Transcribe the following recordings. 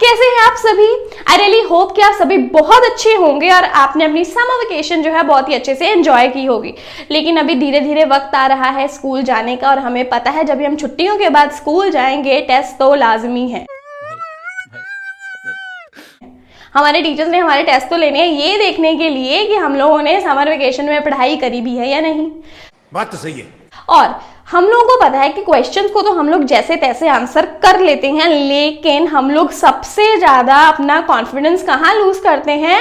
कैसे हैं आप सभी? आई रियली होप कि आप सभी बहुत अच्छे होंगे और आपने अपनी समर वेकेशन जो है बहुत ही अच्छे से एंजॉय की होगी। लेकिन अभी धीरे धीरे वक्त आ रहा है स्कूल जाने का और हमें पता है जब भी हम छुट्टियों के बाद स्कूल जाएंगे टेस्ट तो लाजमी है। हमारे टीचर्स ने हमारे टेस्ट तो लेने हैं ये देखने के लिए कि हम लोगों ने समर वेकेशन में पढ़ाई करी भी है या नहीं। बात तो सही है। और हम लोगों को पता है कि क्वेश्चंस को तो हम लोग जैसे तैसे आंसर कर लेते हैं, लेकिन हम लोग सबसे ज्यादा अपना कॉन्फिडेंस कहाँ लूज करते हैं?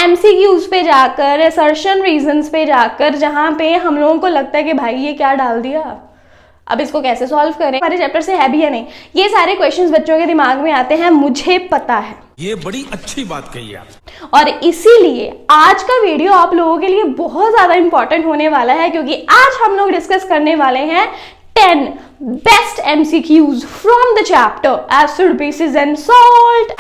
एमसीक्यूज पे जाकर, असर्शन रीजंस पे जाकर, जहां पे हम लोगों को लगता है कि भाई ये क्या डाल दिया, अब इसको कैसे सॉल्व करें, हमारे चैप्टर से है भी या नहीं। ये सारे क्वेश्चंस बच्चों के दिमाग में आते हैं, मुझे पता है। ये बड़ी अच्छी बात कही आप। और इसीलिए आज का वीडियो आप लोगों के लिए बहुत ज्यादा इंपॉर्टेंट होने वाला है, क्योंकि आज हम लोग डिस्कस करने वाले हैं 10 best MCQs from the chapter acid basis and salt.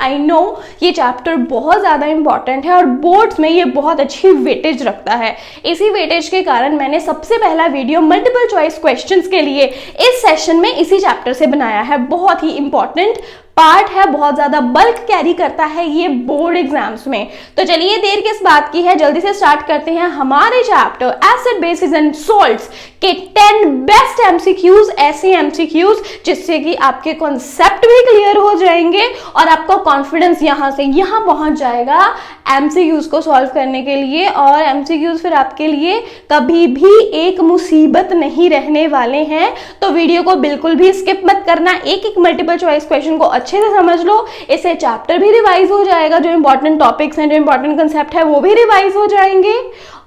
I know ये चैप्टर बहुत ज़्यादा इंपॉर्टेंट है और बोर्ड्स में ये बहुत अच्छी वेटेज रखता है। इसी वेटेज के कारण मैंने सबसे पहला वीडियो मल्टीपल चॉइस क्वेश्चंस के लिए इस सेशन में इसी चैप्टर से बनाया है। बहुत ही इंपॉर्टेंट पार्ट है, बहुत ज़्यादा बल्क कैरी करता है ये बोर्ड एग्जाम्स में। तो चलिए देर किस बात की है, जल्दी से स्टार्ट करते हैं हमारे chapter acid basis and salts के 10 बेस्ट MCQs, ऐसे MCQs जिससे कि आपके कॉन्सेप्ट भी क्लियर हो जाएंगे और आपका कॉन्फिडेंस यहां से यहां पहुंच जाएगा MCQs को सॉल्व करने के लिए। और MCQs फिर आपके लिए कभी भी एक मुसीबत नहीं रहने वाले हैं। तो वीडियो को बिल्कुल भी स्किप मत करना, एक एक मल्टीपल चॉइस क्वेश्चन को अच्छे से समझ लो, इससे चैप्टर भी रिवाइज हो जाएगा, जो इंपॉर्टेंट टॉपिक्स हैं, जो इंपॉर्टेंट कंसेप्ट है वो भी रिवाइज हो जाएंगे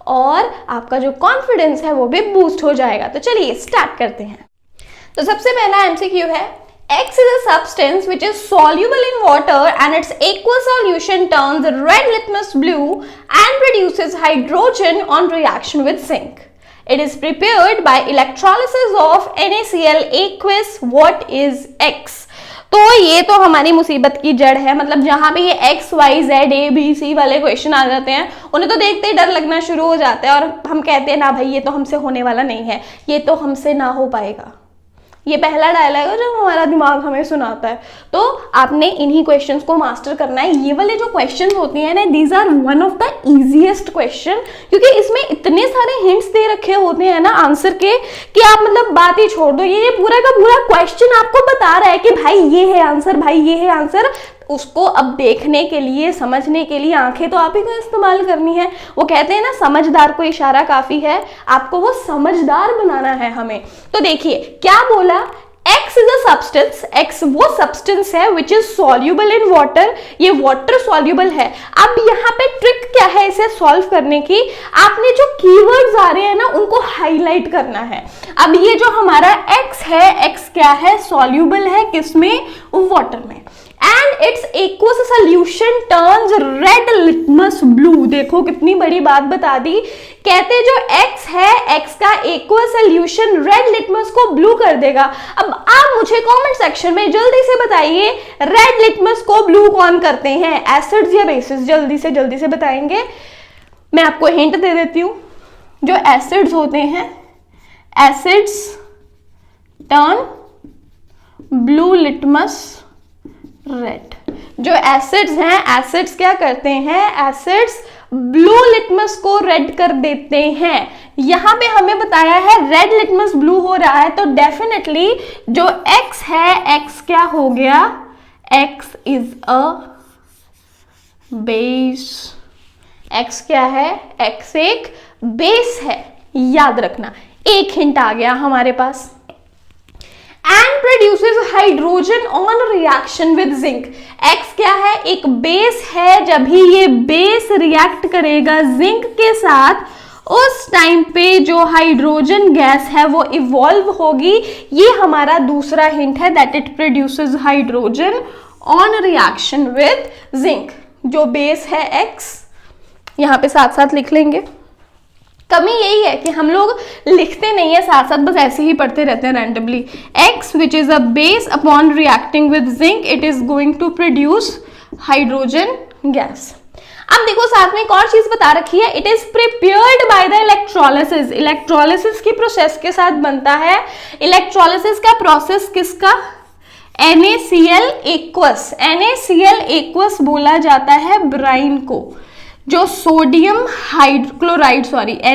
और आपका जो कॉन्फिडेंस है वो भी बूस्ट हो जाएगा। तो चलिए स्टार्ट करते हैं। तो सबसे पहला MCQ है, X is a substance which is soluble in water and its aqueous solution turns red litmus blue and produces hydrogen on reaction with zinc. It is prepared by electrolysis of NaCl aqueous. What is X? तो ये तो हमारी मुसीबत की जड़ है। मतलब जहां पे ये X, Y, Z, A, B, C वाले क्वेश्चन आ जाते हैं, उन्हें तो देखते ही डर लगना शुरू हो जाता है और हम कहते हैं ना भाई ये तो हमसे होने वाला नहीं है, ये तो हमसे ना हो पाएगा। ये पहला डायलॉग है जो हमारा दिमाग हमें सुनाता है। तो आपने इन्हीं क्वेश्चंस को मास्टर करना है। ये वाले जो क्वेश्चंस होते हैं ना, these are one of the easiest question, क्योंकि इसमें इतने सारे हिंट्स दे रखे होते हैं ना आंसर के कि आप मतलब बात ही छोड़ दो, ये पूरा का पूरा क्वेश्चन आपको बता रहा है कि भाई ये है आंसर, भाई ये है आंसर। उसको अब देखने के लिए, समझने के लिए आंखें तो आप ही को इस्तेमाल करनी है। वो कहते हैं ना समझदार को इशारा काफी है, आपको वो समझदार बनाना है हमें। तो देखिए क्या बोला, X is a substance, X वो सब्सटेंस है which is soluble in water, ये वाटर soluble है। अब यहाँ पे ट्रिक क्या है इसे सॉल्व करने की, आपने जो कीवर्ड्स आ रहे हैं ना उनको हाईलाइट करना है। अब ये जो हमारा X है, X क्या है, soluble है किसमें, वाटर में। And its aqueous solution turns red litmus blue। देखो कितनी बड़ी बात बता दी, कहते जो X है, X का aqueous solution रेड लिटमस को ब्लू कर देगा। अब आप मुझे कमेंट सेक्शन में जल्दी से बताइए, रेड लिटमस को ब्लू कौन करते हैं, एसिड्स या बेसिस? जल्दी से बताएंगे। मैं आपको हिंट दे देती हूँ, जो एसिड्स होते हैं, acids turn blue litmus red. जो एसिड्स हैं, एसिड्स क्या करते हैं, एसिड्स ब्लू लिटमस को रेड कर देते हैं। यहां पे हमें बताया है रेड लिटमस ब्लू हो रहा है, तो डेफिनेटली जो X है, X क्या हो गया, X is a base. X क्या है, X एक बेस है, याद रखना। एक हिंट आ गया हमारे पास। And produces hydrogen on reaction with zinc। X क्या है, एक बेस है, जब ही ये बेस रिएक्ट करेगा जिंक के साथ उस टाइम पे जो हाइड्रोजन गैस है वो इवॉल्व होगी। ये हमारा दूसरा हिंट है, that it produces hydrogen on reaction with zinc. जो बेस है X, यहाँ पे साथ साथ लिख लेंगे। कमी यही है कि हम लोग लिखते नहीं है साथ साथ, बस ऐसे ही पढ़ते रहते हैं randomly. X which is a base upon reacting with zinc it is going to produce hydrogen gas। अब देखो साथ में एक और चीज बता रखी है, it is prepared by the electrolysis. Electrolysis की प्रोसेस के साथ बनता है। इलेक्ट्रोलिसिस का प्रोसेस किसका, NaCl एक्वस, NaCl एक्वस बोला जाता है ब्राइन को, जो sodium hydrochloride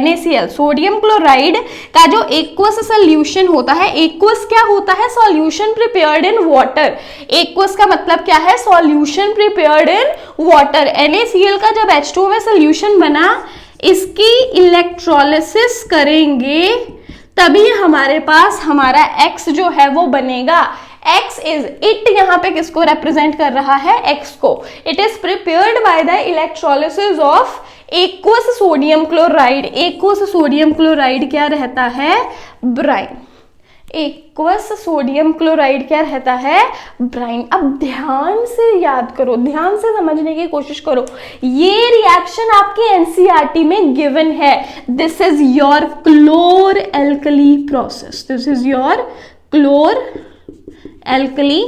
NaCl sodium chloride का जो एक्वस सोल्यूशन होता है। एक्वस क्या होता है? Solution prepared in water. Aqueous का मतलब क्या है? Solution prepared in water. NaCl का जब H2O में सोल्यूशन बना, इसकी इलेक्ट्रोलिसिस करेंगे तभी हमारे पास हमारा X जो है वो बनेगा। X इज इट, यहाँ पे किसको रिप्रेजेंट कर रहा है? X को। It is prepared by the electrolysis of aqueous sodium chloride. Aqueous sodium chloride क्या रहता है? ब्राइन। एक्वस सोडियम क्लोराइड क्या रहता है? ब्राइन। अब ध्यान से याद करो, ध्यान से समझने की कोशिश करो। ये रिएक्शन आपके एनसीईआरटी में गिवन है। This is your chlor alkali process. This is your chlor alkali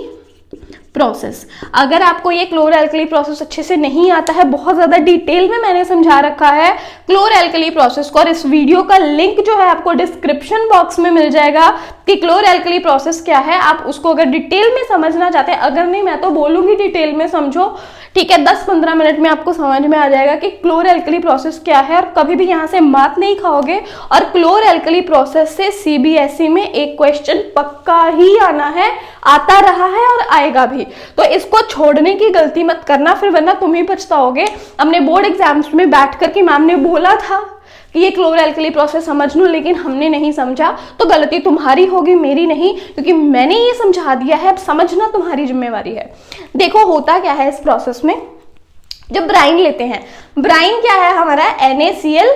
process. अगर आपको ये क्लोर एल्कली प्रोसेस अच्छे से नहीं आता है, बहुत ज़्यादा डिटेल में मैंने समझा रखा है क्लोर एल्कली प्रोसेस को, और इस वीडियो का लिंक जो है आपको डिस्क्रिप्शन बॉक्स में मिल जाएगा कि क्लोर एल्कली प्रोसेस क्या है। आप उसको अगर डिटेल में समझना चाहते हैं, अगर नहीं मैं तो बोलूँगी डिटेल में समझो, ठीक है, 10-15 मिनट में आपको समझ में आ जाएगा कि क्लोर एल्कली प्रोसेस क्या है, और कभी भी यहाँ से मात नहीं खाओगे। और क्लोर एल्कली प्रोसेस से सीबीएसई में एक क्वेश्चन पक्का ही आना है, आता रहा है और आएगा भी। तो इसको छोड़ने की गलती मत करना, फिर वरना तुम ही पछताओगे। हमने बोर्ड एग्जाम्स में बैठ कर कि मैम ने बोला था कि ये क्लोर एल्कली प्रोसेस समझ लो, लेकिन हमने नहीं समझा, तो गलती तुम्हारी होगी, मेरी नहीं, क्योंकि मैंने ये समझा दिया है। अब समझना तुम्हारी जिम्मेवारी है। देखो होता क्या है इस प्रोसेस में, जब ब्राइन लेते हैं, ब्राइन क्या है हमारा? NaCl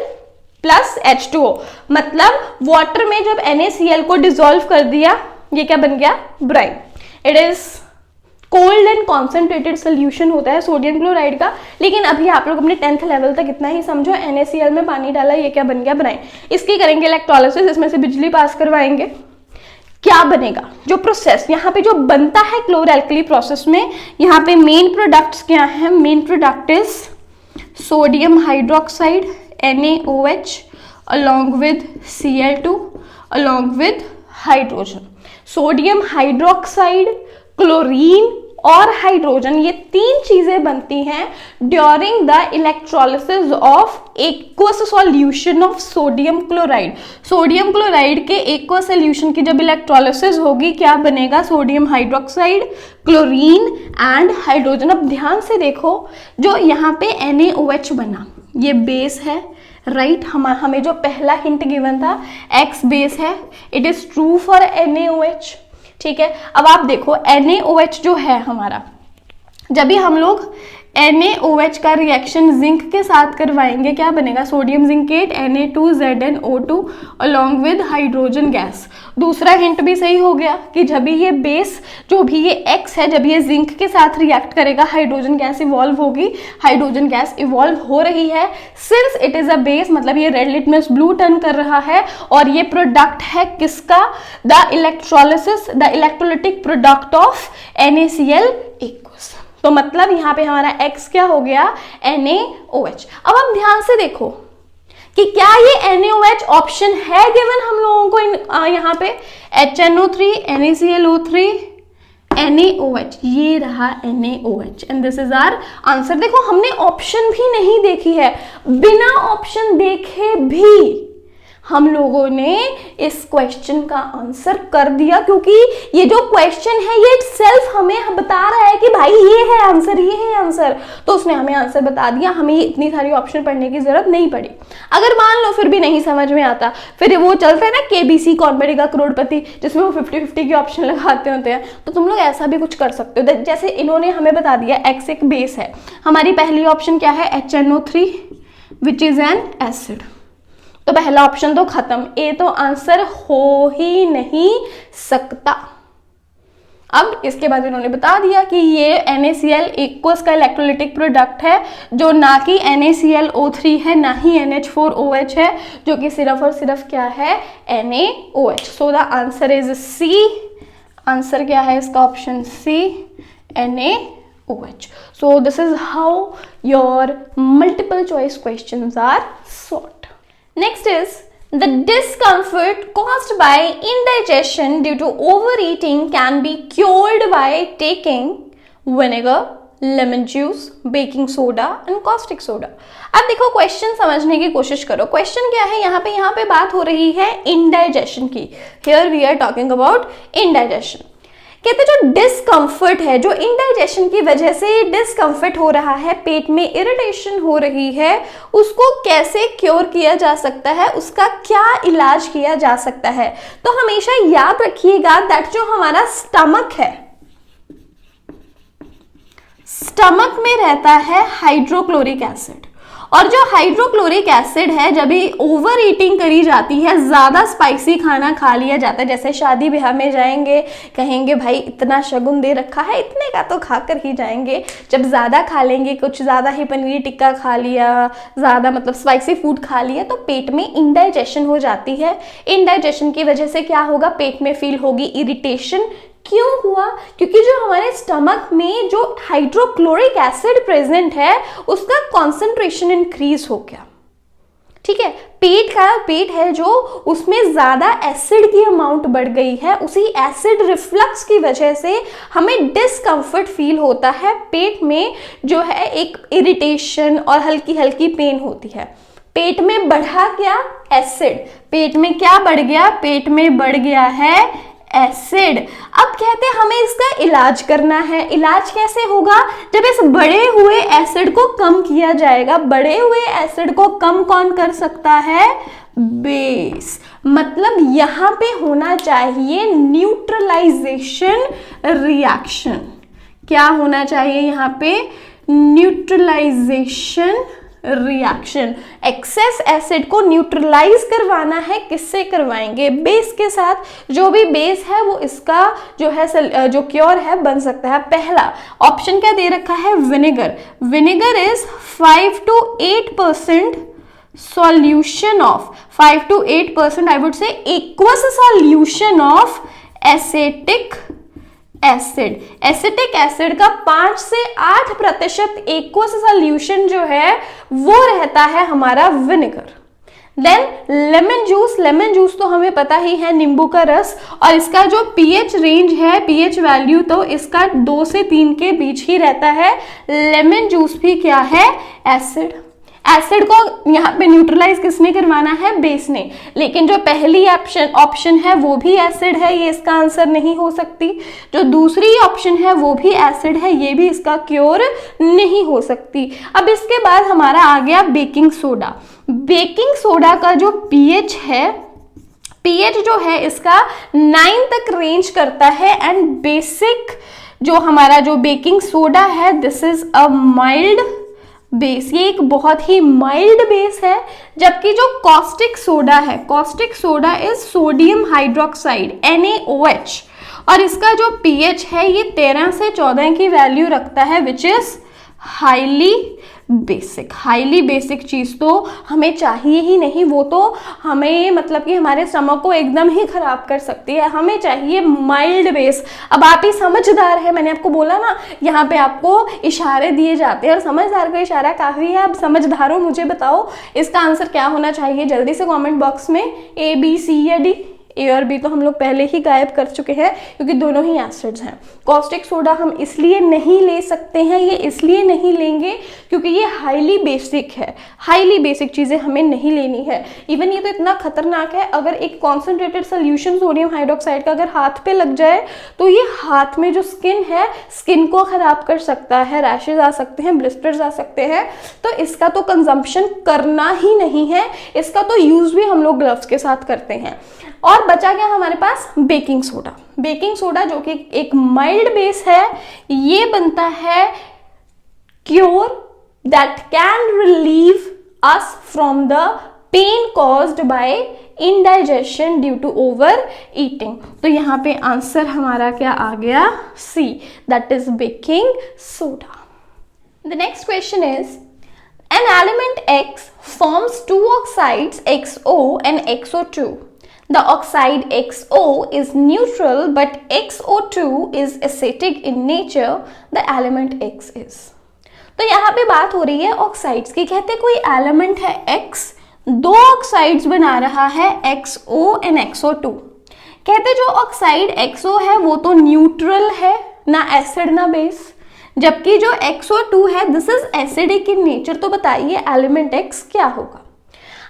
प्लस H2O, मतलब वाटर में जब NaCl को डिसॉल्व कर दिया, ये क्या बन गया? Brine. It is cold and concentrated solution होता है सोडियम क्लोराइड का। लेकिन अभी आप लोग अपने 10th लेवल तक इतना ही समझो, NaCl में पानी डाला, ये क्या बन गया? ब्राइन। इसकी करेंगे इलेक्ट्रोलिसिस, इसमें से बिजली पास करवाएंगे, क्या बनेगा? जो प्रोसेस यहाँ पे जो बनता है क्लोर एल्कली प्रोसेस में, यहाँ पे मेन प्रोडक्ट्स क्या है? Main product is sodium hydroxide NaOH along with Cl2 along with hydrogen. Sodium hydroxide, chlorine और हाइड्रोजन, ये 3 चीजें बनती हैं during the electrolysis of aqueous solution of sodium chloride. Sodium chloride के एक्वस सॉल्यूशन की जब इलेक्ट्रोलिसिस होगी, क्या बनेगा? Sodium hydroxide, chlorine and hydrogen. अब ध्यान से देखो, जो यहाँ पे NaOH बना, ये बेस है, राइट। हमें जो पहला हिंट गिवन था X बेस है, it is true for NaOH, ठीक है। अब आप देखो NaOH जो है हमारा, जब भी हम लोग NaOH का रिएक्शन जिंक के साथ करवाएंगे, क्या बनेगा? Sodium zincate Na2ZnO2 along with hydrogen gas. दूसरा हिंट भी सही हो गया कि जब भी ये बेस जो भी ये X है, जब ये जिंक के साथ रिएक्ट करेगा, हाइड्रोजन गैस इवॉल्व होगी। हाइड्रोजन गैस इवॉल्व हो रही है, since it is a base, मतलब ये रेड लिटमस ब्लू टर्न कर रहा है, और ये प्रोडक्ट है किसका? The electrolysis, the electrolytic product of NaCl aqueous. तो मतलब यहाँ पे हमारा X क्या हो गया? NaOH। अब हम ध्यान से देखो कि क्या ये NaOH ऑप्शन है गिवन हम लोगों को यहाँ पे? HNO3, NaClO3, NaOH, ये रहा NaOH and this is our answer. देखो हमने ऑप्शन भी नहीं देखी है, बिना ऑप्शन देखे भी हम लोगों ने इस क्वेश्चन का आंसर कर दिया, क्योंकि ये जो क्वेश्चन है ये इटसेल्फ हमें बता रहा है कि भाई ये है आंसर, ये है आंसर। तो उसने हमें आंसर बता दिया, हमें इतनी सारी ऑप्शन पढ़ने की जरूरत नहीं पड़ी। अगर मान लो फिर भी नहीं समझ में आता, फिर वो चलता है ना KBC कौन बनेगा करोड़पति, जिसमें वो 50-50 के ऑप्शन लगाते होते हैं, तो तुम लोग ऐसा भी कुछ कर सकते हो। जैसे इन्होंने हमें बता दिया X एक बेस है, हमारी पहली ऑप्शन क्या है? HNO3 which is an acid. तो पहला ऑप्शन तो खत्म, ए तो आंसर हो ही नहीं सकता। अब इसके बाद इन्होंने बता दिया कि ये NaCl एक्वस का इलेक्ट्रोलिटिक प्रोडक्ट है, जो ना कि NaClO3 है, ना ही NH4OH है, जो कि सिर्फ और सिर्फ क्या है? NaOH। So the answer is C। Answer क्या है इसका? Option C, NaOH। So this is how your multiple choice questions are solved. Next is The discomfort caused by indigestion due to overeating can be cured by taking vinegar, lemon juice, baking soda and caustic soda. अब देखो question समझने की कोशिश करो. Question क्या है यहाँ पे बात हो रही है इंडाइजेशन की. Here we are talking about indigestion. कहते जो डिस्कम्फर्ट है, जो इंडाइजेशन की वजह से डिस्कम्फर्ट हो रहा है, पेट में इरिटेशन हो रही है, उसको कैसे क्योर किया जा सकता है, उसका क्या इलाज किया जा सकता है. तो हमेशा याद रखिएगा दैट जो हमारा स्टमक है, स्टमक में रहता है हाइड्रोक्लोरिक एसिड. और जो हाइड्रोक्लोरिक एसिड है, जब भी ओवर ईटिंग करी जाती है, ज़्यादा स्पाइसी खाना खा लिया जाता है, जैसे शादी ब्याह में जाएंगे, कहेंगे भाई इतना शगुन दे रखा है, इतने का तो खाकर ही जाएंगे. जब ज़्यादा खा लेंगे, कुछ ज़्यादा ही पनीर टिक्का खा लिया, ज़्यादा मतलब स्पाइसी फूड खा लिया, तो पेट में इंडाइजेशन हो जाती है. इंडाइजेशन की वजह से क्या होगा, पेट में फील होगी इरिटेशन. क्यों हुआ? क्योंकि जो हमारे स्टमक में जो हाइड्रोक्लोरिक एसिड प्रेजेंट है, उसका कॉन्सेंट्रेशन इंक्रीज हो गया. ठीक है, पेट है जो, उसमें ज्यादा एसिड की अमाउंट बढ़ गई है. उसी एसिड रिफ्लक्स की वजह से हमें डिस्कम्फर्ट फील होता है. पेट में जो है एक इरिटेशन और हल्की हल्की पेन होती है. पेट में बढ़ा क्या? एसिड. पेट में क्या बढ़ गया? पेट में बढ़ गया है एसिड. अब कहते हैं हमें इसका इलाज करना है. इलाज कैसे होगा? जब इस बढ़े हुए एसिड को कम किया जाएगा. बढ़े हुए एसिड को कम कौन कर सकता है? बेस. मतलब यहां पे होना चाहिए न्यूट्रलाइजेशन रिएक्शन. क्या होना चाहिए यहां पे? Neutralisation reaction. एक्सेस एसिड को न्यूट्रलाइज करवाना है. किससे करवाएंगे? बेस के साथ. जो भी बेस है वो इसका जो है जो क्योर है बन सकता है. पहला ऑप्शन क्या दे रखा है? Vinegar. Vinegar is 5 to 8% solution of 5 to 8% I would say aqueous solution of acetic acid. Acetic acid का 5 से 8% एक्वस सॉल्यूशन जो है वो रहता है हमारा vinegar. Then lemon juice. Lemon juice तो हमें पता ही है, नींबू का रस. और इसका जो पीएच रेंज है, पीएच वैल्यू तो इसका 2 से 3 के बीच ही रहता है. लेमन जूस भी क्या है? एसिड. एसिड को यहाँ पे न्यूट्रलाइज किसने करवाना है? बेस ने. लेकिन जो पहली ऑप्शन है वो भी एसिड है, ये इसका आंसर नहीं हो सकती. जो दूसरी ऑप्शन है वो भी एसिड है, ये भी इसका क्योर नहीं हो सकती. अब इसके बाद हमारा आ गया बेकिंग सोडा. बेकिंग सोडा का जो पीएच है, पीएच जो है इसका 9 तक रेंज करता है. एंड बेसिक जो हमारा जो बेकिंग सोडा है, this is a mild base. ये एक बहुत ही माइल्ड बेस है. जबकि जो कॉस्टिक सोडा है, caustic soda is sodium hydroxide NaOH. और इसका जो पीएच है ये 13 से 14 की वैल्यू रखता है, which is highly basic. Highly basic चीज तो हमें चाहिए ही नहीं. वो तो हमें मतलब कि हमारे स्टमक को एकदम ही खराब कर सकती है. हमें चाहिए माइल्ड बेस. अब आप ही समझदार है, मैंने आपको बोला ना, यहाँ पे आपको इशारे दिए जाते हैं और समझदार का इशारा काफी है. अब समझदार हो, मुझे बताओ इसका आंसर क्या होना चाहिए जल्दी से कमेंट बॉक्स में. A, B, C या D? ए और बी तो हम लोग पहले ही गायब कर चुके हैं क्योंकि दोनों ही एसिड्स हैं. कॉस्टिक सोडा हम इसलिए नहीं ले सकते हैं, ये इसलिए नहीं लेंगे क्योंकि ये हाईली बेसिक है. हाईली बेसिक चीज़ें हमें नहीं लेनी है. इवन ये तो इतना खतरनाक है, अगर एक कॉन्सेंट्रेटेड सोल्यूशन सोडियम हाइड्रोक्साइड का अगर हाथ पे लग जाए तो ये हाथ में जो स्किन है, स्किन को खराब कर सकता है. रैशेज आ सकते हैं, ब्लिस्टर्स आ सकते हैं. तो इसका तो कंजम्पशन करना ही नहीं है. इसका तो यूज भी हम लोग ग्लव्स के साथ करते हैं. और बचा क्या हमारे पास? Baking soda. बेकिंग सोडा जो कि एक माइल्ड बेस है, ये बनता है cure that can relieve us from the pain caused by indigestion due to overeating. तो यहाँ पे आंसर हमारा क्या आ गया? C, that is baking soda. The next question is an element X forms two oxides XO and XO2. The oxide XO is neutral but XO2 is acidic in nature. The element X is. तो यहाँ पे बात हो रही है oxides की. कहते कोई एलिमेंट है X दो ऑक्साइड्स बना रहा है XO एंड XO2। कहते जो ऑक्साइड XO है वो तो न्यूट्रल है, ना एसिड ना बेस, जबकि जो XO2 है this is acidic in nature. तो बताइए एलिमेंट X क्या होगा।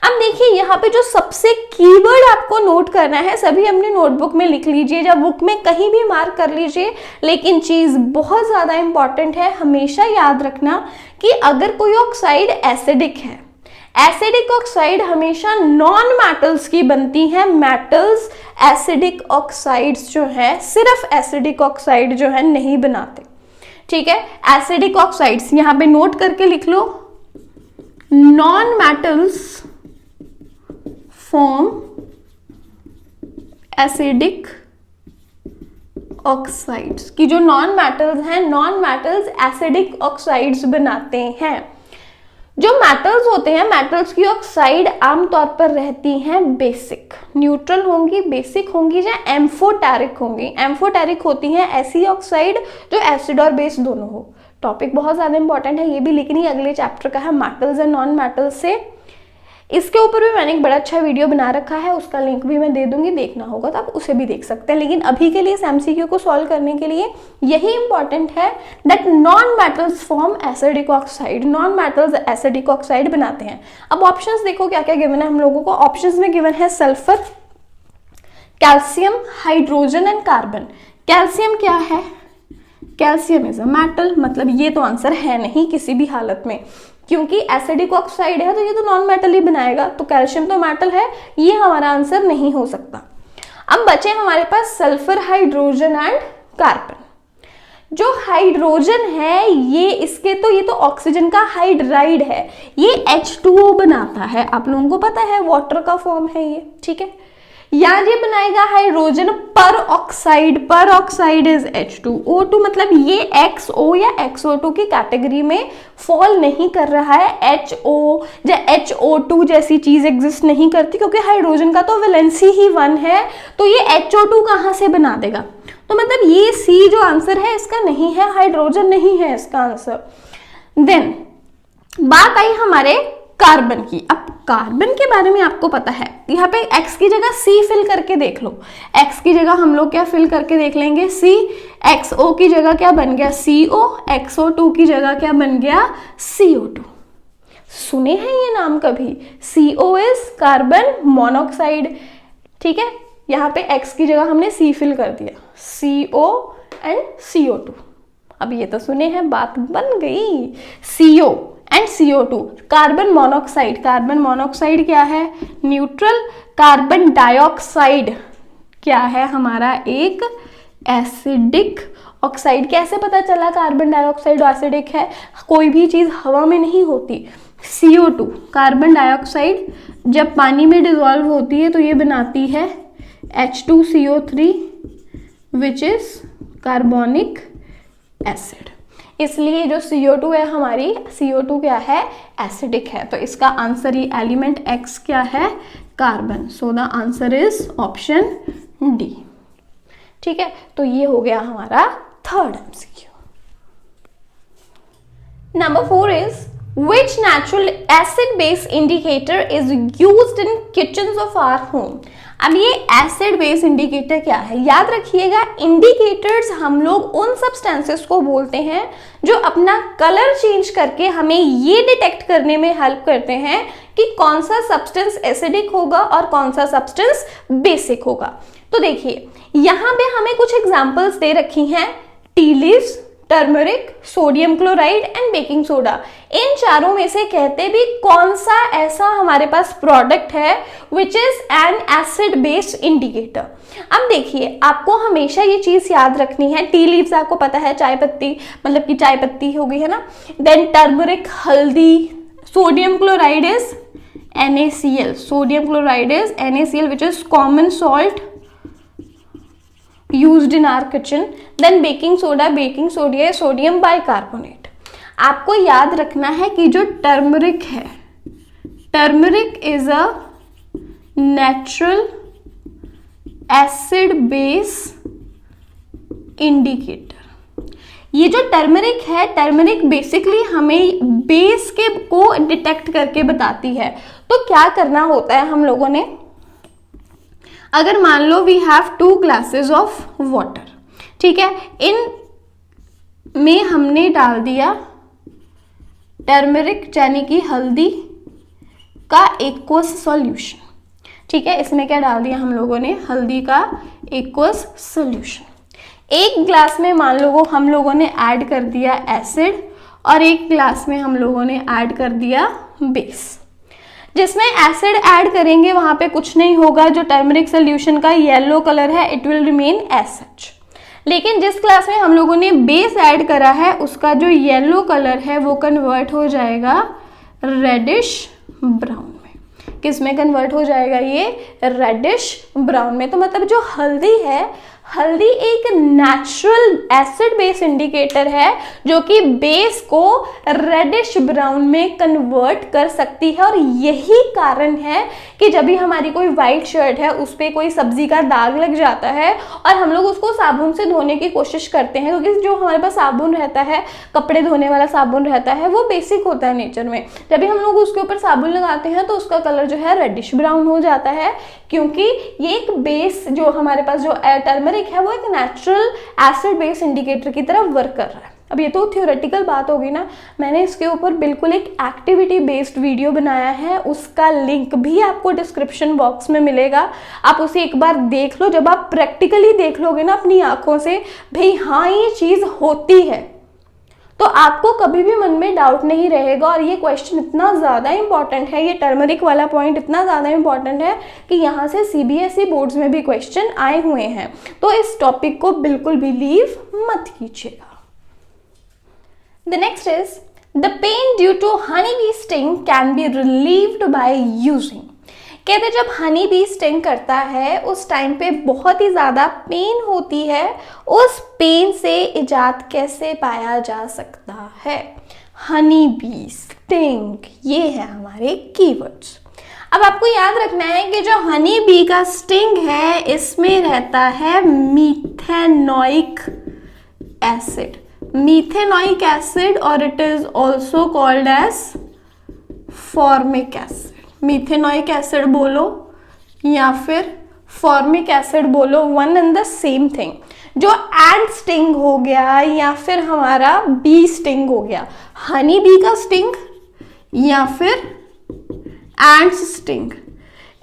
अब देखिए यहाँ पे जो सबसे कीवर्ड आपको नोट करना है, सभी अपनी नोटबुक में लिख लीजिए, जब बुक में कहीं भी मार्क कर लीजिए, लेकिन चीज बहुत ज्यादा इंपॉर्टेंट है, हमेशा याद रखना कि अगर कोई ऑक्साइड एसिडिक है, एसिडिक ऑक्साइड हमेशा नॉन मेटल्स की बनती है। मेटल्स एसिडिक ऑक्साइड्स जो है, सिर्फ एसिडिक ऑक्साइड जो है नहीं बनाते, ठीक है। एसिडिक ऑक्साइड्स यहाँ पे नोट करके लिख लो, non metals form acidic oxides, की जो नॉन मेटल्स हैं, नॉन मेटल्स एसिडिक ऑक्साइड्स बनाते हैं। जो मेटल्स होते हैं, मेटल्स की ऑक्साइड आमतौर पर रहती हैं बेसिक, न्यूट्रल होंगी, बेसिक होंगी या एम्फोटेरिक होंगी। एम्फोटेरिक होती हैं ऐसी ऑक्साइड जो एसिड और बेस दोनों हो। टॉपिक बहुत ज्यादा इंपॉर्टेंट है, ये भी लिखनी अगले चैप्टर का है, मेटल्स एंड नॉन मेटल्स से। इसके ऊपर भी मैंने एक बड़ा अच्छा वीडियो बना रखा है, उसका लिंक भी मैं दे दूंगी, देखना होगा तो आप उसे भी देख सकते हैं। लेकिन अभी के लिए इस एमसीक्यू को सॉल्व करने के लिए यही इंपॉर्टेंट है that non metals form acidic oxide, non metals acidic oxide बनाते हैं। अब ऑप्शंस देखो क्या क्या गिवन है हम लोगों को। ऑप्शंस में गिवन है sulphur, calcium, hydrogen and carbon. Calcium क्या है? कैल्शियम इज अ मेटल, मतलब ये तो आंसर है नहीं किसी भी हालत में, क्योंकि एसिडिक ऑक्साइड है तो ये तो नॉन मेटल ही बनाएगा, तो कैल्शियम तो मेटल है, ये हमारा आंसर नहीं हो सकता। अब बचे हमारे पास सल्फर, हाइड्रोजन एंड कार्बन। जो हाइड्रोजन है ये तो ऑक्सीजन का हाइड्राइड है, ये H2O बनाता है, आप लोगों को पता है वाटर का फॉर्म है ये, ठीक है। यहाँ ये बनाएगा हाइड्रोजन पर ऑक्साइड इज H2O2, मतलब ये XO या XO2 की कैटेगरी में फॉल नहीं कर रहा है। HO या HO2 जैसी चीज एग्जिस्ट नहीं करती, क्योंकि हाइड्रोजन का तो वैलेंसी ही 1 है, तो ये HO2 कहाँ से बना देगा। तो मतलब ये C जो आंसर है इसका नहीं है, हाइड्रोजन नहीं है इसका आंसर। देन बात आई हमारे कार्बन की। अब कार्बन के बारे में आपको पता है, यहाँ पे X की जगह C फिल करके देख लो। X की जगह हम लोग क्या फिल करके देख लेंगे? C। XO की जगह क्या बन गया? CO। XO2 की जगह क्या बन गया? CO2। सुने हैं ये नाम कभी? CO इज कार्बन मोनोऑक्साइड, ठीक है। यहाँ पे X की जगह हमने C फिल कर दिया, CO एंड CO2। अब ये तो सुने हैं, बात बन गई। CO and CO2, carbon monoxide. Carbon monoxide क्या है? न्यूट्रल। कार्बन डाइऑक्साइड क्या है? हमारा एक एसिडिक ऑक्साइड। कैसे पता चला कार्बन डाइऑक्साइड एसिडिक है? कोई भी चीज हवा में नहीं होती। CO2 कार्बन डाइऑक्साइड जब पानी में डिसॉल्व होती है तो ये बनाती है H2CO3 which is carbonic acid. इसलिए जो CO2 है हमारी, CO2 क्या है? एसिडिक है। तो इसका आंसर ये एलिमेंट X क्या है? Carbon. So the answer is option D, ठीक है। तो ये हो गया हमारा third MCQ। Number 4 is which natural acid base indicator is used in kitchens of our home। अब ये एसिड बेस इंडिकेटर क्या है? याद रखिएगा, इंडिकेटर्स हम लोग उन सब्सटेंसेस को बोलते हैं जो अपना कलर चेंज करके हमें ये डिटेक्ट करने में हेल्प करते हैं कि कौन सा सब्सटेंस एसिडिक होगा और कौन सा सब्सटेंस बेसिक होगा। तो देखिए यहाँ पे हमें कुछ एग्जांपल्स दे रखी हैं, tea leaves, turmeric, sodium chloride and baking soda. इन चारों में से कहते भी कौन सा ऐसा हमारे पास प्रोडक्ट है which is an acid based indicator. अब देखिए आपको हमेशा ये चीज याद रखनी है, टी लीव्स आपको पता है चाय पत्ती, मतलब कि चाय पत्ती हो गई है ना। देन टर्मरिक हल्दी, sodium chloride is NaCl, sodium chloride is NaCl which is common salt used in our kitchen। then baking soda है sodium bicarbonate। आपको याद रखना है कि जो टर्मरिक है, turmeric is a natural acid base indicator. ये जो टर्मरिक है, टर्मरिक बेसिकली हमें बेस के को डिटेक्ट करके बताती है। तो क्या करना होता है हम लोगों ने, अगर मान लो we have 2 glasses of water, ठीक है, इन में हमने डाल दिया टर्मरिक यानी कि हल्दी का एक्वस सॉल्यूशन, ठीक है, इसमें क्या डाल दिया हम लोगों ने, हल्दी का एक्वस सॉल्यूशन। एक ग्लास में मान लो हम लोगों ने ऐड कर दिया एसिड और एक ग्लास में हम लोगों ने ऐड कर दिया बेस। जिसमें एसिड ऐड करेंगे वहां पे कुछ नहीं होगा, जो टर्मरिक सॉल्यूशन का येलो कलर है it will remain as such. लेकिन जिस ग्लास में हम लोगों ने बेस ऐड करा है उसका जो येलो कलर है वो कन्वर्ट हो जाएगा रेडिश ब्राउन में। किस में कन्वर्ट हो जाएगा, ये रेडिश ब्राउन में। तो मतलब जो हल्दी है, हल्दी एक नेचुरल एसिड बेस इंडिकेटर है जो कि बेस को रेडिश ब्राउन में कन्वर्ट कर सकती है। और यही कारण है कि जब भी हमारी कोई वाइट शर्ट है उस पर कोई सब्जी का दाग लग जाता है और हम लोग उसको साबुन से धोने की कोशिश करते हैं, क्योंकि जो हमारे पास साबुन रहता है, कपड़े धोने वाला साबुन रहता है, वो बेसिक होता है नेचर में। जब भी हम लोग उसके ऊपर साबुन लगाते हैं तो उसका कलर जो है रेडिश ब्राउन हो जाता है, क्योंकि ये एक बेस जो हमारे पास जो टर्मरिक है वो एक नेचुरल एसिड बेस इंडिकेटर की तरह वर्क कर रहा है। अब ये तो थ्योरेटिकल बात होगी ना, मैंने इसके ऊपर बिल्कुल एक एक्टिविटी बेस्ड वीडियो बनाया है, उसका लिंक भी आपको डिस्क्रिप्शन बॉक्स में मिलेगा, आप उसे एक बार देख लो। जब आप प्रैक्टिकली देख लोगे ना अपनी आंखों से, भाई हाँ ये चीज होती है, तो आपको कभी भी मन में डाउट नहीं रहेगा। और ये क्वेश्चन इतना ज़्यादा इंपॉर्टेंट है, ये टर्मरिक वाला पॉइंट इतना ज़्यादा इंपॉर्टेंट है कि यहाँ से सीबीएसई बोर्ड्स में भी क्वेश्चन आए हुए हैं, तो इस टॉपिक को बिल्कुल भी लीव मत कीजिएगा। The next is the pain due to honey bee sting can be relieved by using. कहते जब हनी बी स्टिंग करता है उस टाइम पे बहुत ही ज़्यादा पेन होती है, उस पेन से इजाद कैसे पाया जा सकता है। हनी बी स्टिंग, ये है हमारे कीवर्ड्स। अब आपको याद रखना है कि जो हनी बी का स्टिंग है इसमें रहता है मीथेनोइक एसिड, मीथेनोइक एसिड, और it is also called as formic acid. Methanoic acid बोलो या फिर फॉर्मिक एसिड बोलो, one and the same thing. जो एंट स्टिंग हो गया या फिर हमारा बी स्टिंग हो गया, हनी बी का स्टिंग या फिर एंट्स स्टिंग,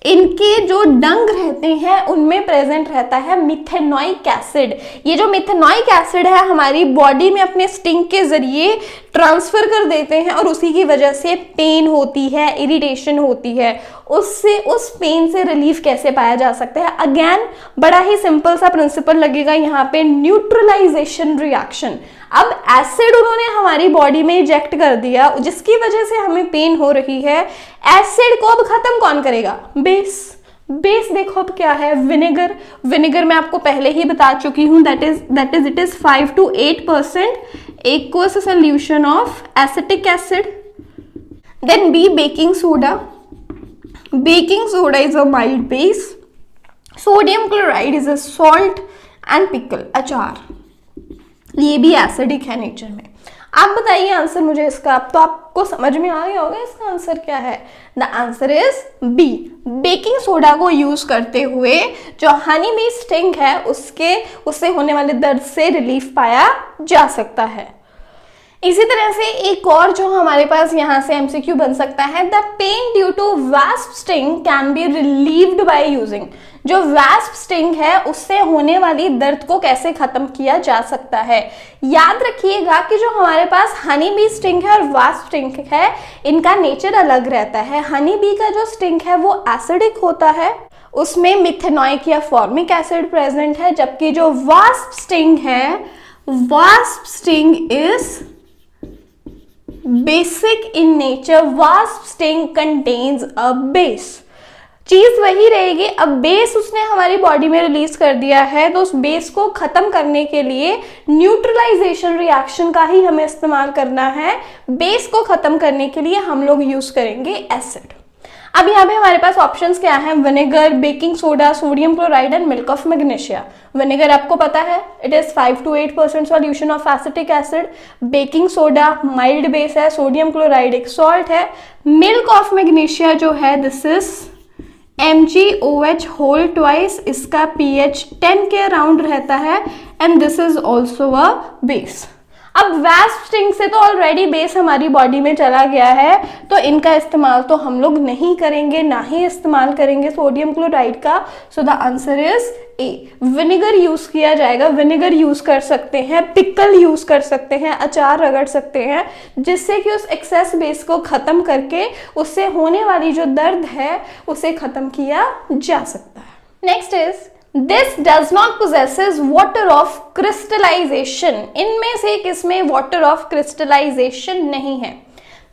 इनके जो डंग रहते हैं उनमें प्रेजेंट रहता है मिथेनोइक एसिड। ये जो मिथेनोइक एसिड है हमारी बॉडी में अपने स्टिंग के जरिए ट्रांसफर कर देते हैं और उसी की वजह से पेन होती है, इरिटेशन होती है। उससे उस पेन से रिलीफ कैसे पाया जा सकता है, अगेन बड़ा ही सिंपल सा प्रिंसिपल लगेगा यहाँ पे, न्यूट्रलाइजेशन रिएक्शन। अब एसिड उन्होंने हमारी बॉडी में इंजेक्ट कर दिया जिसकी वजह से हमें पेन हो रही है, एसिड को अब खत्म कौन करेगा, बेस। बेस देखो अब क्या है, विनेगर। विनेगर मैं आपको पहले ही बता चुकी हूं, that is it is 5 to 8% aqueous solution of acetic acid. Then B baking soda. Baking soda is a mild base. Sodium chloride is a salt and pickle, अचार, ये भी एसिडिक है नेचर में। आप बताइए आंसर मुझे इसका, अब तो आपको समझ में आ गया होगा इसका आंसर क्या है। The answer is B. Baking soda को यूज करते हुए जो हनी बी स्टिंग है उससे होने वाले दर्द से रिलीफ पाया जा सकता है। इसी तरह से एक और जो हमारे पास यहाँ से एमसीक्यू बन सकता है, the pain due to wasp sting can be relieved by using. जो वास्प स्टिंग है उससे होने वाली दर्द को कैसे खत्म किया जा सकता है। याद रखिएगा कि जो हमारे पास हनी बी स्टिंग है और वास्प स्टिंग है इनका नेचर अलग रहता है। हनी बी का जो स्टिंग है वो एसिडिक होता है, उसमें मिथेनोइक या फॉर्मिक एसिड प्रेजेंट है, जबकि जो वास्प स्टिंग है, wasp sting is basic in nature. Wasp sting contains a base. चीज वही रहेगी, अब बेस उसने हमारी बॉडी में रिलीज कर दिया है तो उस बेस को खत्म करने के लिए न्यूट्रलाइजेशन रिएक्शन का ही हमें इस्तेमाल करना है। बेस को खत्म करने के लिए हम लोग यूज करेंगे एसिड। अब यहाँ पे हमारे पास ऑप्शंस क्या हैं? Vinegar, baking soda, sodium chloride and milk of magnesia. Vinegar आपको पता है, it is 5 to 8% solution of acetic acid. Baking soda mild base है, सोडियम क्लोराइड एक सॉल्ट है। मिल्क ऑफ मैग्नीशिया जो है this is MgOH whole twice, इसका pH 10 के अराउंड रहता है and this is also a base. अब वास्प स्टिंग से तो ऑलरेडी बेस हमारी बॉडी में चला गया है, तो इनका इस्तेमाल तो हम लोग नहीं करेंगे, ना ही इस्तेमाल करेंगे सोडियम क्लोराइड का। So the answer is a, vinegar use किया जाएगा। विनेगर यूज कर सकते हैं, पिकल यूज कर सकते हैं, अचार रगड़ सकते हैं, जिससे कि उस एक्सेस बेस को खत्म करके उससे होने वाली जो दर्द है उसे खत्म किया जा सकता है। Next is This does not possesses water of crystallization. इनमें से किसमें water of crystallization नहीं है?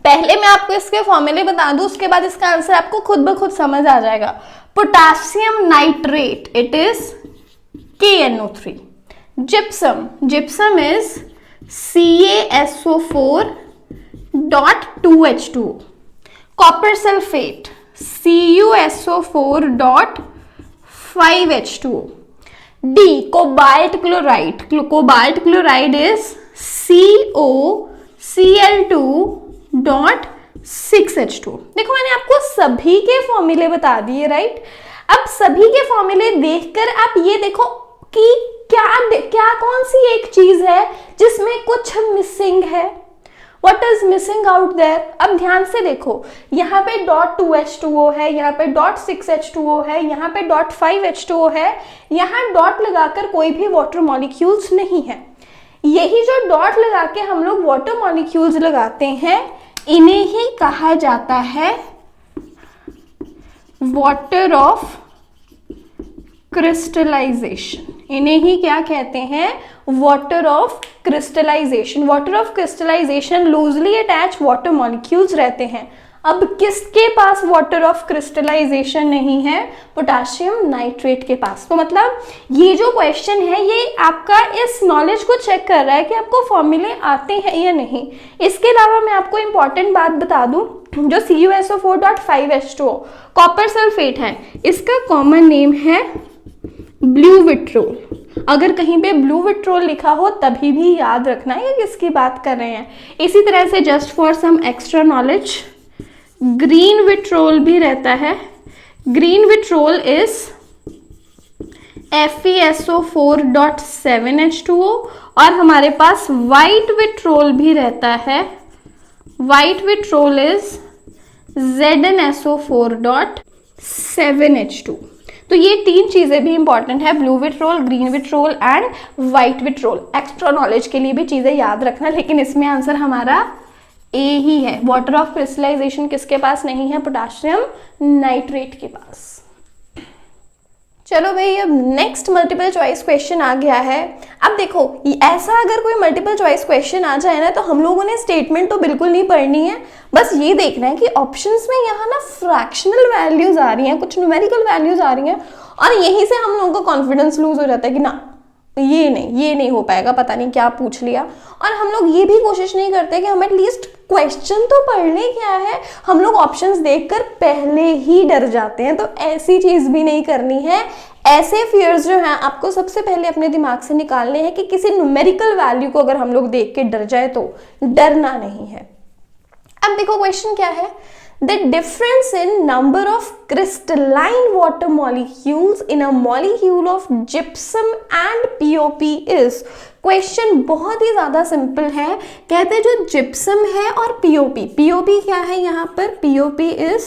पहले मैं आपको इसके फॉर्मूले बता दूं, उसके बाद इसका आंसर आपको खुद ब खुद समझ आ जाएगा। Potassium nitrate, it is KNO3। Gypsum, gypsum is CaSO4.2H2। Copper sulphate CuSO4.5H2O। D, cobalt chloride, cobalt chloride is CoCl2.6H2। देखो मैंने आपको सभी के फॉर्मूले बता दिए, राइट? अब सभी के फॉर्मूले देखकर आप ये देखो कि क्या कौन सी एक चीज है जिसमें कुछ मिसिंग है। What is missing out there? अब ध्यान से देखो, यहाँ पे .2H2O है, यहाँ पे .6H2O है, यहाँ पे .5H2O है, यहाँ डॉट लगाकर कोई भी वाटर मॉलिक्यूल्स नहीं है। यही जो डॉट लगा के हम लोग वाटर मॉलिक्यूल्स लगाते हैं, इन्हें ही कहा जाता है वाटर ऑफ क्रिस्टलाइजेशन। इन्हें ही क्या कहते हैं? Water of crystallization. Water of crystallization loosely attach water molecules रहते हैं। अब किसके पास वाटर ऑफ क्रिस्टलाइजेशन नहीं है? पोटाशियम नाइट्रेट के पास। तो मतलब ये जो क्वेश्चन है ये आपका इस नॉलेज को चेक कर रहा है कि आपको फॉर्मूले आते हैं या नहीं। इसके अलावा मैं आपको इंपॉर्टेंट बात बता दूं, जो CuSO4.5H2O कॉपर सल्फेट है, इसका कॉमन नेम है ब्लू विट्रोल। अगर कहीं पे ब्लू विट्रोल लिखा हो तभी भी याद रखना है किसकी बात कर रहे हैं। इसी तरह से just for some extra knowledge, green vitriol भी रहता है। ग्रीन विट्रोल इज FeSO4.7H2O और हमारे पास व्हाइट विट्रोल भी रहता है। White vitriol is ZnSO4.7H2। तो ये तीन चीजें भी इंपॉर्टेंट है, blue vitriol, green vitriol and white vitriol. Extra knowledge के लिए भी चीजें याद रखना, लेकिन इसमें आंसर हमारा ए ही है। वाटर ऑफ क्रिस्टलाइजेशन किसके पास नहीं है? पोटाशियम नाइट्रेट के पास। चलो भाई, अब नेक्स्ट मल्टीपल चॉइस क्वेश्चन आ गया है। अब देखो, ऐसा अगर कोई मल्टीपल चॉइस क्वेश्चन आ जाए ना, तो हम लोगों ने स्टेटमेंट तो बिल्कुल नहीं पढ़नी है, बस ये देखना है कि ऑप्शंस में यहाँ ना फ्रैक्शनल वैल्यूज आ रही हैं, कुछ न्यूमेरिकल वैल्यूज आ रही हैं, और यहीं से हम लोगों का कॉन्फिडेंस लूज हो जाता है कि ना ये नहीं हो पाएगा, पता नहीं क्या पूछ लिया। और हम लोग ये भी कोशिश नहीं करते कि हम एटलीस्ट क्वेश्चन तो पढ़ लें, क्या है, हम लोग ऑप्शंस देखकर पहले ही डर जाते हैं। तो ऐसी चीज भी नहीं करनी है। ऐसे फियर्स जो हैं आपको सबसे पहले अपने दिमाग से निकालने हैं कि किसी न्यूमेरिकल वैल्यू को अगर हम लोग देख के डर जाए तो डरना नहीं है। अब देखो क्वेश्चन क्या है, the difference in number of crystalline water molecules in a molecule of gypsum and POP is। Question बहुत ही ज्यादा सिंपल है। कहते हैं जो जिप्सम है और पीओपी, पीओपी क्या है यहाँ पर? POP is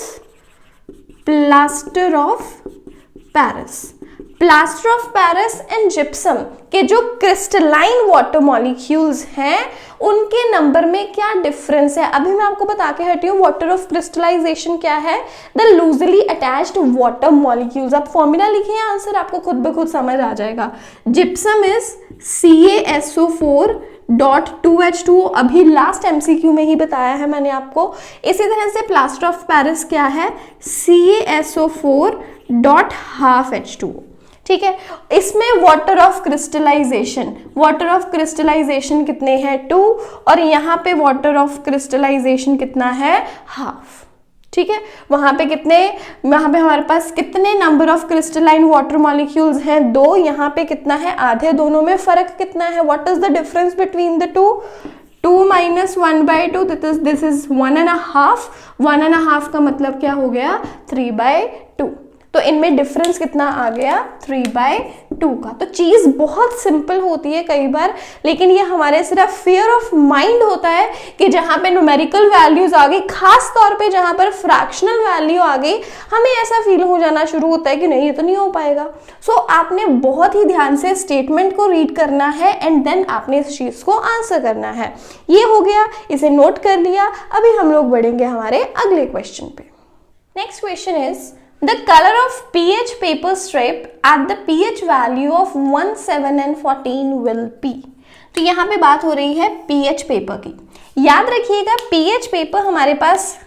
plaster of Paris. Plaster of Paris and gypsum के जो क्रिस्टलाइन वाटर मॉलिक्यूल्स हैं उनके नंबर में क्या डिफरेंस है, अभी मैं आपको बता के हटी हूँ। वाटर ऑफ क्रिस्टलाइजेशन क्या है? The loosely attached water molecules. आप फॉर्मूला लिखिए, आंसर आपको खुद ब खुद समझ आ जाएगा। जिप्सम इज CaSO4.2H2O, अभी लास्ट MCQ में ही बताया है मैंने आपको। इसी तरह से प्लास्टर ऑफ पेरिस क्या है? CaSO4.5H2O। ठीक है, इसमें वाटर ऑफ क्रिस्टलाइजेशन कितने हैं? 2, और यहाँ पे वाटर ऑफ क्रिस्टलाइजेशन कितना है? हाफ। ठीक है, वहां पे हमारे पास कितने number of crystalline water molecules हैं, 2, यहाँ पे कितना है, आधे, दोनों में फर्क कितना है, what is the difference between the two, 2 - 1/2, this is 1.5, 1.5 का मतलब क्या हो गया, 3/2, तो इनमें डिफरेंस कितना आ गया, 3/2 का। तो चीज बहुत सिंपल होती है कई बार, लेकिन ये हमारे सिर्फ फियर ऑफ माइंड होता है कि जहां पे न्यूमेरिकल वैल्यूज आ गई, खास तौर पे जहां पर फ्रैक्शनल वैल्यू आ गई, हमें ऐसा फील हो जाना शुरू होता है कि नहीं, ये तो नहीं हो पाएगा। सो आपने बहुत ही ध्यान से स्टेटमेंट को रीड करना है एंड देन आपने इस चीज को आंसर करना है। ये हो गया, इसे नोट कर लिया। अभी हम लोग बढ़ेंगे हमारे अगले क्वेश्चन पे। Next question is the color of pH paper strip at the pH value of 1, 7 and 14 will be। तो यहाँ पे बात हो रही है pH पेपर की। याद रखिएगा pH पेपर हमारे पास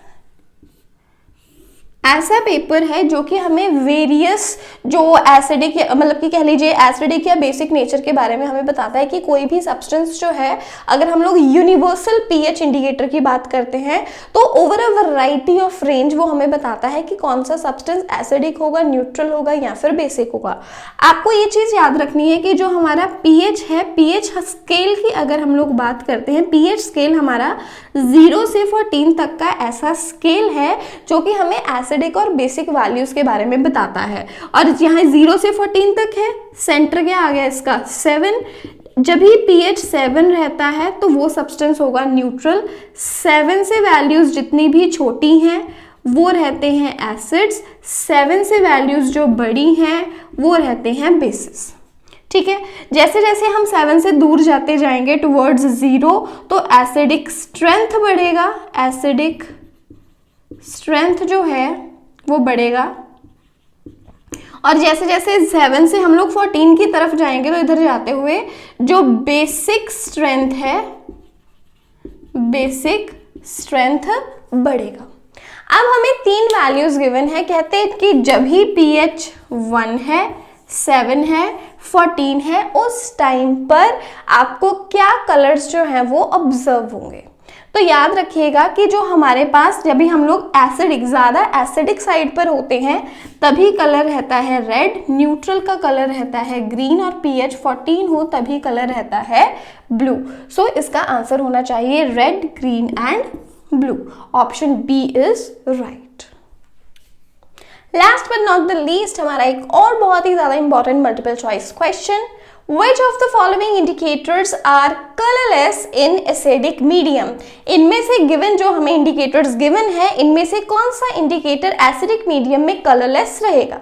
ऐसा पेपर है जो कि हमें वेरियस जो एसिडिक मतलब कि कह लीजिए एसिडिक या बेसिक नेचर के बारे में हमें बताता है कि कोई भी सब्सटेंस जो है, अगर हम लोग यूनिवर्सल पीएच इंडिकेटर की बात करते हैं तो over a variety of range वो हमें बताता है कि कौन सा सब्सटेंस एसिडिक होगा, न्यूट्रल होगा या फिर बेसिक होगा। आपको ये चीज याद रखनी है कि जो हमारा पीएच है, पीएच स्केल की अगर हम लोग बात करते हैं, पीएच स्केल हमारा 0 से 14 तक का ऐसा स्केल है जो कि हमें एसिडिक और बेसिक वैल्यूज के बारे में बताता है। और यहाँ 0 से 14 तक है, सेंटर क्या आ गया इसका 7। जब भी pH 7 रहता है तो वो सब्सटेंस होगा न्यूट्रल। 7 से वैल्यूज जितनी भी छोटी हैं वो रहते हैं एसिड्स, 7 से वैल्यूज जो बड़ी हैं वो रहते हैं बेसिस। ठीक है, जैसे जैसे हम 7 से दूर जाते जाएंगे टुवर्ड्स 0 तो एसिडिक स्ट्रेंथ बढ़ेगा, एसिडिक स्ट्रेंथ जो है वो बढ़ेगा। और जैसे जैसे 7 से हम लोग 14 की तरफ जाएंगे तो इधर जाते हुए जो बेसिक स्ट्रेंथ है, बेसिक स्ट्रेंथ बढ़ेगा। अब हमें 3 वैल्यूज गिवन है, कहते हैं कि जब ही pH 1 है, 7 है, 14 है, उस टाइम पर आपको क्या कलर्स जो हैं वो ऑब्जर्व होंगे। तो याद रखिएगा कि जो हमारे पास जब भी हम लोग एसिडिक, ज़्यादा एसिडिक साइड पर होते हैं तभी कलर रहता है रेड, न्यूट्रल का कलर रहता है ग्रीन और pH 14 हो तभी कलर रहता है ब्लू। सो इसका आंसर होना चाहिए red, green and blue. Option B is right. Last but not the least हमारा एक और बहुत ही ज्यादा important multiple choice question, Which of the following indicators are colorless in acidic medium? इनमें से गिवन जो हमें इंडिकेटर्स गिवन है, इनमें से कौन सा इंडिकेटर एसिडिक मीडियम में कलरलेस रहेगा?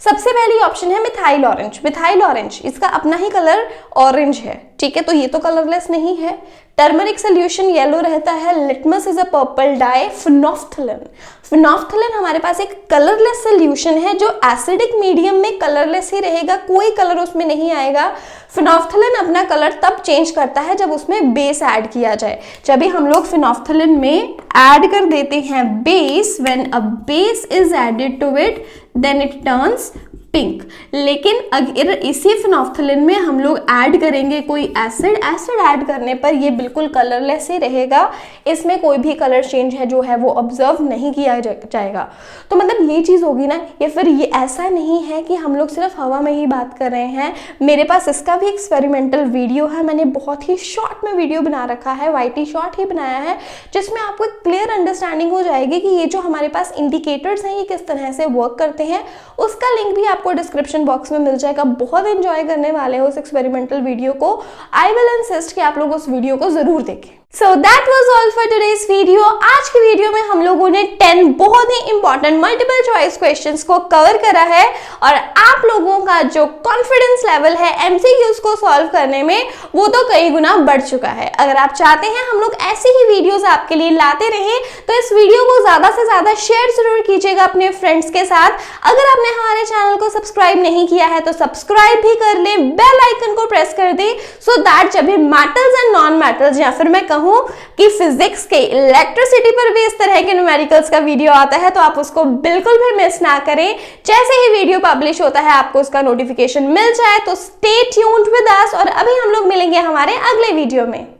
सबसे पहली ऑप्शन है मिथाइल ऑरेंज। मिथाइल ऑरेंज इसका अपना ही कलर ऑरेंज है, ठीक है, तो ये तो कलरलेस नहीं है। टर्मरिक सोल्यूशन येलो रहता है। Litmus is a purple dye. Phenolphthalein, phenolphthalein हमारे पास एक कलरलेस सोल्यूशन है जो एसिडिक मीडियम में कलरलेस ही रहेगा, कोई कलर उसमें नहीं आएगा। फिनोफ्थलीन अपना कलर तब चेंज करता है जब उसमें बेस ऐड किया जाए। जब भी हम लोग फिनोफ्थलीन में ऐड कर देते हैं base, when a base is added to it then it turns pink. लेकिन अगर इसी फिनोफ्थलीन में हम लोग ऐड करेंगे कोई एसिड, एसिड ऐड करने पर ये बिल्कुल कलरलेस ही रहेगा, इसमें कोई भी कलर चेंज है जो है वो ऑब्जर्व नहीं किया जाएगा। तो मतलब ये चीज़ होगी ना, ये फिर ये ऐसा नहीं है कि हम लोग सिर्फ हवा में ही बात कर रहे हैं। मेरे पास इसका भी एक्सपेरिमेंटल वीडियो है, मैंने बहुत ही शॉर्ट में वीडियो बना रखा है, YT शॉर्ट ही बनाया है, जिसमें आपको एक क्लियर अंडरस्टैंडिंग हो जाएगी कि ये जो हमारे पास इंडिकेटर्स हैं ये किस तरह से वर्क करते हैं। उसका लिंक भी आपको डिस्क्रिप्शन बॉक्स में मिल जाएगा। बहुत एंजॉय करने वाले हो उस एक्सपेरिमेंटल वीडियो को। आई विल इंसिस्ट कि आप लोग उस वीडियो को जरूर देखें। So that was all for today's video। आज की वीडियो में हम लोगों ने 10 बहुत ही इंपॉर्टेंट मल्टीपल चॉइस क्वेश्चंस को कवर करा है और आप लोगों का जो कॉन्फिडेंस लेवल है MCQs को सॉल्व करने में वो तो कई गुना बढ़ चुका है। अगर आप चाहते हैं हम लोग ऐसी ही वीडियोस आपके लिए लाते रहें तो इस वीडियो को ज्यादा से ज्यादा शेयर जरूर कीजिएगा अपने फ्रेंड्स के साथ। अगर आपने हमारे चैनल को सब्सक्राइब नहीं किया है तो सब्सक्राइब भी कर ले, बेल आइकन को प्रेस कर दे, सो दैट जब भी मेटल्स एंड नॉन मेटल्स या फिर मैं कहूं कि फिजिक्स के, इलेक्ट्रिसिटी पर भी इस तरह के न्यूमेरिकल्स का वीडियो आता है तो आप उसको बिल्कुल भी मिस ना करें। जैसे ही वीडियो पब्लिश होता है आपको उसका नोटिफिकेशन मिल जाए। तो स्टे ट्यून्ड विद अस और अभी हम लोग मिलेंगे हमारे अगले वीडियो में।